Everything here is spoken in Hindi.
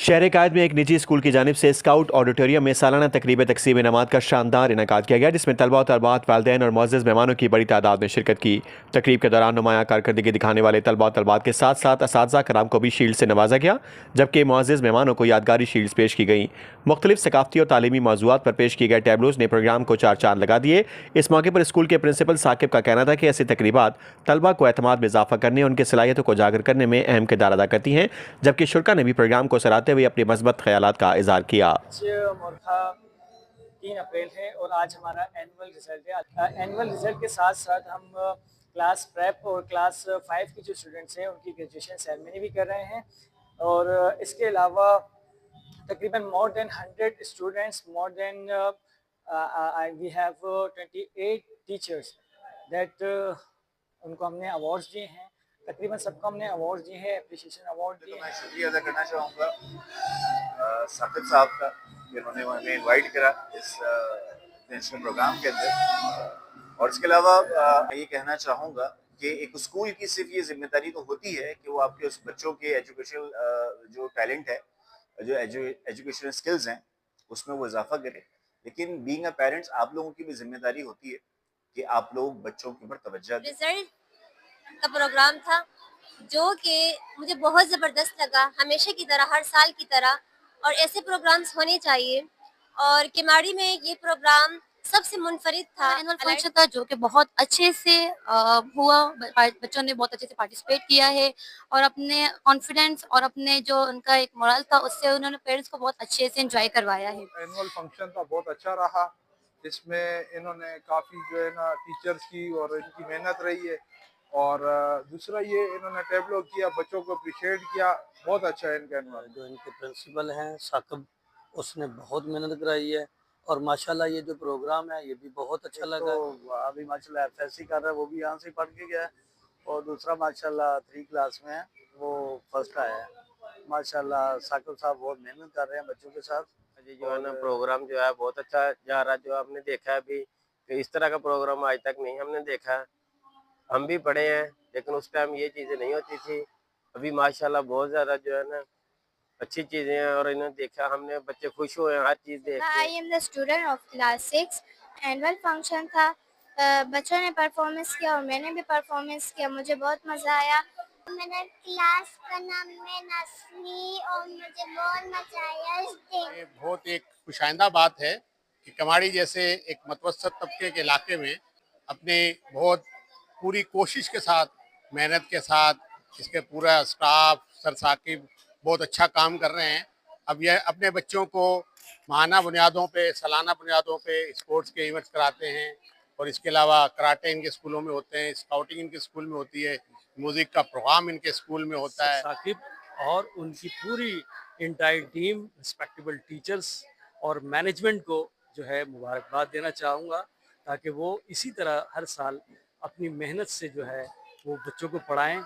शहर कायद में एक निजी स्कूल की जानिब से स्काउट ऑडिटोरियम में सालाना तकरीब तकसीम इनामात का शानदार इनेकाद किया गया, जिसमें तलबा और तलबात, वालिदैन और मुअज़्ज़ज़ मेहमानों की बड़ी तादाद में शिरकत की। तकरीब के दौरान नुमाया कारकर्दगी दिखाने वाले तलबा और तलबात के साथ साथ असातिज़ा कराम को भी शील्ड से नवाजा गया, जबकि मुअज़्ज़ज़ मेहमानों को यादगारी शील्ड्स पेश की गई। मुख्तलिफ सकाफती और तालीमी मौज़ूआत पर पेश किए गए टैबलोज़ ने प्रोग्राम को चार चांद लगा दिए। इस मौके पर स्कूल के प्रिंसिपल साकिब का कहना था कि ऐसी तकरीबात तलबा को एतमाद में इजाफा करने और उनकी सलाहियतों को उजागर करने में अहम किरदार अदा करती हैं, जबकि शुरा ने भी प्रोग्राम को सराहते हुए अपने मस्बत ख्यालात का इजहार किया। आज मुर्खा 3 अप्रैल है और आज हमारा एनुअल रिजल्ट है। एनुअल रिजल्ट के साथ साथ हम क्लास प्रेप और क्लास 5 के जो स्टूडेंट्स हैं उनकी ग्रेजुएशन सेरेमनी भी कर रहे हैं। और इसके अलावा तकरीबन more than 100 students, more than we have 28 teachers that उनको हमने अवार्ड्स दिए हैं। तकरीबन सबको हमने अवार्ड्स दिए हैं, अप्रिशिएशन अवार्ड दिए हैं। मैं शुक्रिया अदा करना चाहूँगा साकिब साहब का, जिन्होंने हमें इनवाइट करा इस नेशनल प्रोग्राम के अंदर। और इसके अलावा मैं ये कहना चाहूँगा कि एक स्कूल की सिर्फ ये जिम्मेदारी तो होती है कि वो आपके उस बच्चों के एजुकेशनल जो टैलेंट है, जो एजुकेशनल स्किल्स हैं, उसमें वो इजाफा करे। लेकिन बीइंग अ पेरेंट्स आप लोगों की भी जिम्मेदारी होती है कि आप लोग बच्चों के ऊपर तवज्जो दें। रिजल्ट का प्रोग्राम था जो कि मुझे बहुत ज़बरदस्त लगा, हमेशा की तरह, हर साल की तरह, और ऐसे प्रोग्राम्स होने चाहिए। और किमाड़ी में ये प्रोग्राम सबसे मुनफरिद था। एनुअल फंक्शन था जो कि बहुत अच्छे से हुआ। बच्चों ने बहुत अच्छे से पार्टिसिपेट किया है और अपने कॉन्फिडेंस और अपने जो उनका एक मोरल था उससे उन्होंने पेरेंट्स को बहुत अच्छे से एंजॉय करवाया है। एनुअल फंक्शन था बहुत अच्छा रहा। इसमें इन्होंने काफ़ी जो है ना टीचर्स की और इनकी मेहनत रही है। और दूसरा ये इन्होंने टेबलो किया, बच्चों को अप्रिशिएट किया, बहुत अच्छा है इनका एनुअल। जो इनके प्रिंसिपल हैं साकिब, उसने बहुत मेहनत कराई है और माशाल्लाह ये जो प्रोग्राम है ये भी बहुत अच्छा लगा। तो अभी माशाल्लाह एफएससी कर रहा है, वो भी यहाँ से पढ़ के गया है। और दूसरा माशाल्लाह 3 क्लास में है, वो फर्स्ट आया है। माशाल्लाह साकिब साहब बहुत मेहनत कर रहे हैं बच्चों के साथ। जी जो है ना प्रोग्राम जो है बहुत अच्छा जा रहा है। जो आपने देखा है अभी कि इस तरह का प्रोग्राम आज तक नहीं हमने देखा। हम भी पढ़े हैं लेकिन उस टाइम ये चीज़ें नहीं होती थी। अभी माशाल्लाह बहुत ज़्यादा जो है ना अच्छी चीज़ें हैं और इन्हें देखा हमने, बच्चे खुश हुए हैं हर चीज़ देख के। I am the student of class 6। Annual function था, बच्चों ने परफॉर्मेंस किया और मैंने भी परफॉर्मेंस किया, मुझे बहुत मज़ा आया। मेरा क्लास का नाम है नस्ली और मुझे बहुत मजा आया इस दिन। ये बहुत एक खुशाइंदा बात है कि कमाड़ी जैसे एक मतवसत तबके के इलाके में अपने बहुत पूरी कोशिश के साथ, मेहनत के साथ, इसके पूरा स्टाफ, सर साकिब बहुत अच्छा काम कर रहे हैं। अब यह अपने बच्चों को माहाना बुनियादों पे, सालाना बुनियादों पे स्पोर्ट्स के इवेंट्स कराते हैं। और इसके अलावा कराटे इनके स्कूलों में होते हैं, स्काउटिंग इनके स्कूल में होती है, म्यूज़िक का प्रोग्राम इनके स्कूल में होता है। साकिब और उनकी पूरी इंटायर टीम, रिस्पेक्टेबल टीचर्स और मैनेजमेंट को जो है मुबारकबाद देना चाहूँगा, ताकि वो इसी तरह हर साल अपनी मेहनत से जो है वो बच्चों को पढ़ाएं।